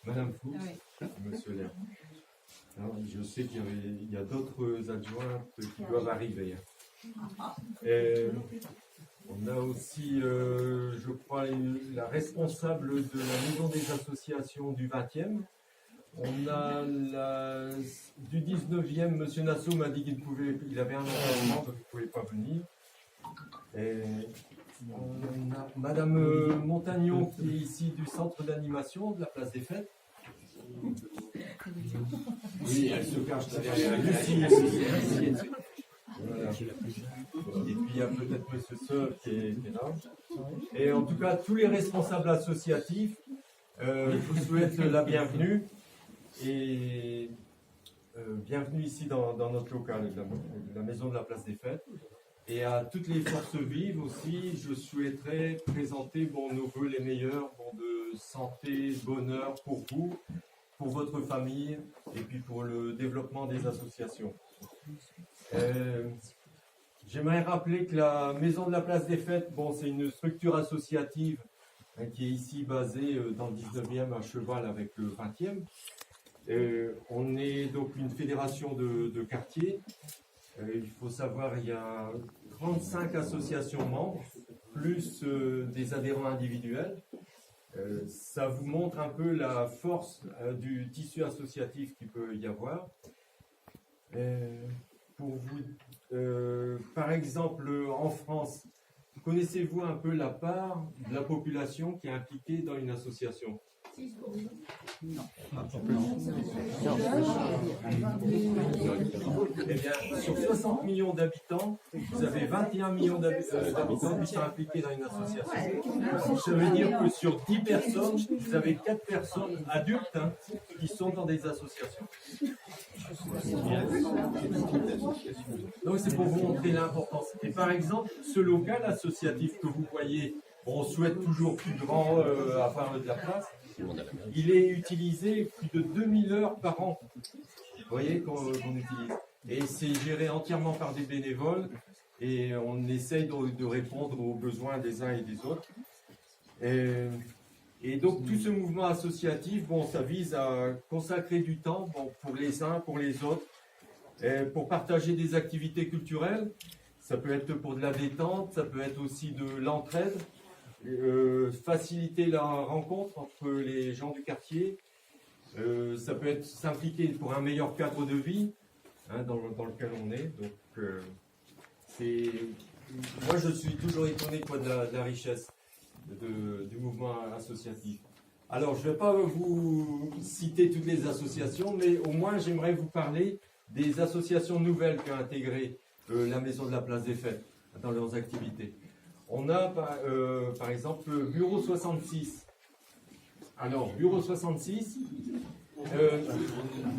Madame Fous, Monsieur Lair. Alors, je sais qu'il y a d'autres adjoints qui doivent arriver. On a aussi, je crois, la responsable de la maison des associations du 20e. On a du 19e, M. Nassau m'a dit qu'il avait un engagement, donc il ne pouvait pas venir. On a Madame Montagnon qui est ici du centre d'animation de la place des Fêtes. Oui, elle se cache derrière Lucie. Voilà. Et puis il y a peut-être M. Seul qui est là. Et en tout cas, tous les responsables associatifs, je vous souhaite la bienvenue. Et bienvenue ici dans notre local, la maison de la place des Fêtes. Et à toutes les forces vives aussi, je souhaiterais présenter nos vœux les meilleurs, de santé, bonheur pour vous, pour votre famille et puis pour le développement des associations. J'aimerais rappeler que la maison de la place des Fêtes, c'est une structure associative qui est ici basée dans le 19e à cheval avec le 20e. On est donc une fédération de quartiers. Il faut savoir il y a 35 associations membres, plus des adhérents individuels. Ça vous montre un peu la force du tissu associatif qu'il peut y avoir. Par exemple, en France, connaissez-vous un peu la part de la population qui est impliquée dans une association ? Non. Eh bien, sur 60 millions d'habitants, vous avez 21 millions d'habitants qui sont impliqués dans une association. Ça veut dire que sur 10 personnes, vous avez 4 personnes adultes qui sont dans des associations. Donc c'est pour vous montrer l'importance. Et par exemple, ce local associatif que vous voyez, on souhaite toujours plus grand avoir de la place. Il est utilisé plus de 2000 heures par an. Vous voyez qu'on utilise. Et c'est géré entièrement par des bénévoles et on essaye de répondre aux besoins des uns et des autres. Et donc tout ce mouvement associatif, ça vise à consacrer du temps pour les uns, pour les autres, pour partager des activités culturelles. Ça peut être pour de la détente, ça peut être aussi de l'entraide. Faciliter la rencontre entre les gens du quartier, ça peut être s'impliquer pour un meilleur cadre de vie dans lequel on est. Donc, moi je suis toujours étonné de la richesse du mouvement associatif. Alors je ne vais pas vous citer toutes les associations, mais au moins j'aimerais vous parler des associations nouvelles qui ont intégré la maison de la place des Fêtes dans leurs activités. On a par exemple Bureau 66. Alors, Bureau 66,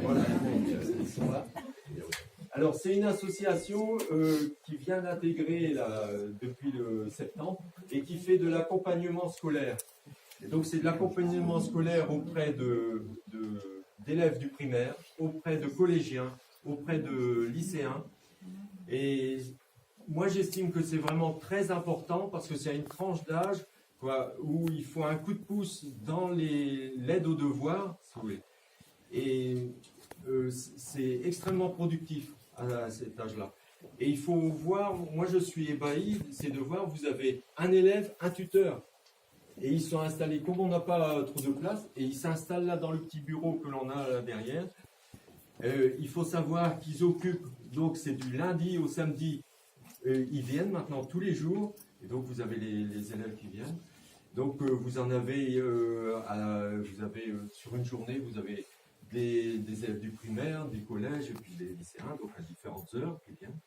voilà. Alors, c'est une association qui vient d'intégrer depuis le septembre et qui fait de l'accompagnement scolaire. Et donc, c'est de l'accompagnement scolaire auprès d'élèves du primaire, auprès de collégiens, auprès de lycéens. Et moi, j'estime que c'est vraiment très important parce que c'est une tranche d'âge où il faut un coup de pouce dans l'aide aux devoirs. Et c'est extrêmement productif à cet âge-là. Et il faut voir, moi je suis ébahi, c'est de voir, vous avez un élève, un tuteur. Et ils sont installés, comme on n'a pas trop de place, et ils s'installent là dans le petit bureau que l'on a là derrière. Il faut savoir qu'ils occupent, donc c'est du lundi au samedi, ils viennent maintenant tous les jours, et donc vous avez les élèves qui viennent. Donc vous en avez, sur une journée, vous avez des élèves du primaire, du collège, et puis des lycéens, donc à différentes heures qui viennent.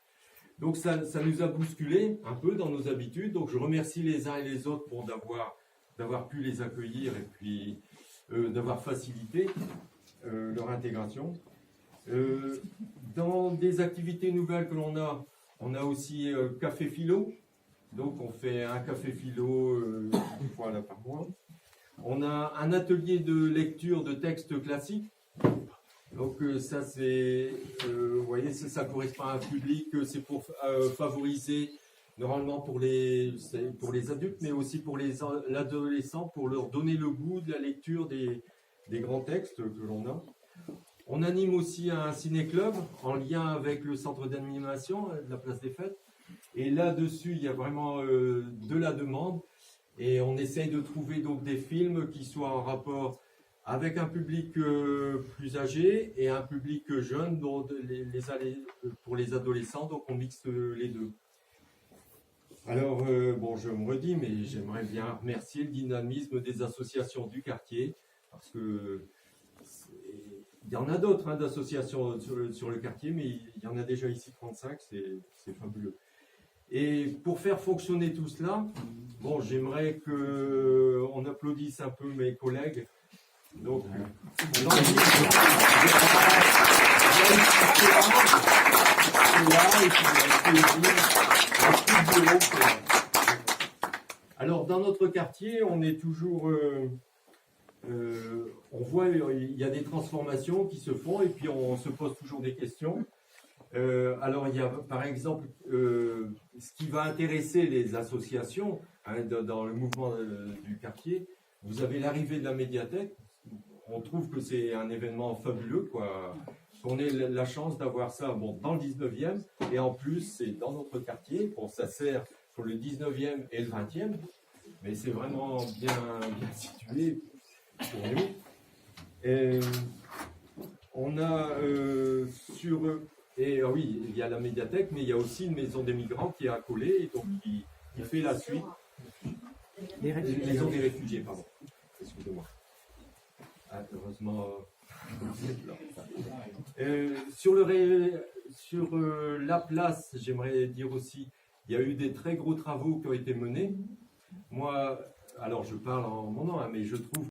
Donc ça nous a bousculé un peu dans nos habitudes, donc je remercie les uns et les autres pour d'avoir pu les accueillir et puis d'avoir facilité leur intégration. Dans des activités nouvelles que l'on a, on a aussi Café Philo. Donc on fait un café philo une fois là par mois. On a un atelier de lecture de textes classiques. Donc ça c'est, vous voyez, ça correspond à un public, c'est pour favoriser normalement c'est pour les adultes, mais aussi pour l'adolescent, pour leur donner le goût de la lecture des grands textes que l'on a. On anime aussi un ciné-club en lien avec le centre d'animation de la Place des Fêtes. Et là-dessus, il y a vraiment de la demande. Et on essaye de trouver donc des films qui soient en rapport avec un public plus âgé et un public jeune dont pour les adolescents. Donc on mixe les deux. Alors, bon, je me redis, mais j'aimerais bien remercier le dynamisme des associations du quartier, parce que il y en a d'autres d'associations sur le quartier, mais il y en a déjà ici 35, c'est fabuleux. Et pour faire fonctionner tout cela, bon, j'aimerais qu'on applaudisse un peu mes collègues. Donc, alors, dans notre quartier, on est toujours... on voit, il y a des transformations qui se font et puis on se pose toujours des questions. Alors, il y a par exemple ce qui va intéresser les associations dans le mouvement du quartier. Vous avez l'arrivée de la médiathèque. On trouve que c'est un événement fabuleux, quoi. On ait la chance d'avoir ça dans le 19e et en plus, c'est dans notre quartier. Bon, ça sert sur le 19e et le 20e, mais c'est vraiment bien situé pour nous. On a oui, il y a la médiathèque, mais il y a aussi une maison des migrants qui est accolée et donc qui fait la suite. Maison des réfugiés, pardon. Excusez-moi. Ah, heureusement. Sur la place, j'aimerais dire aussi, il y a eu des très gros travaux qui ont été menés. Moi, alors je parle en mon nom, mais je trouve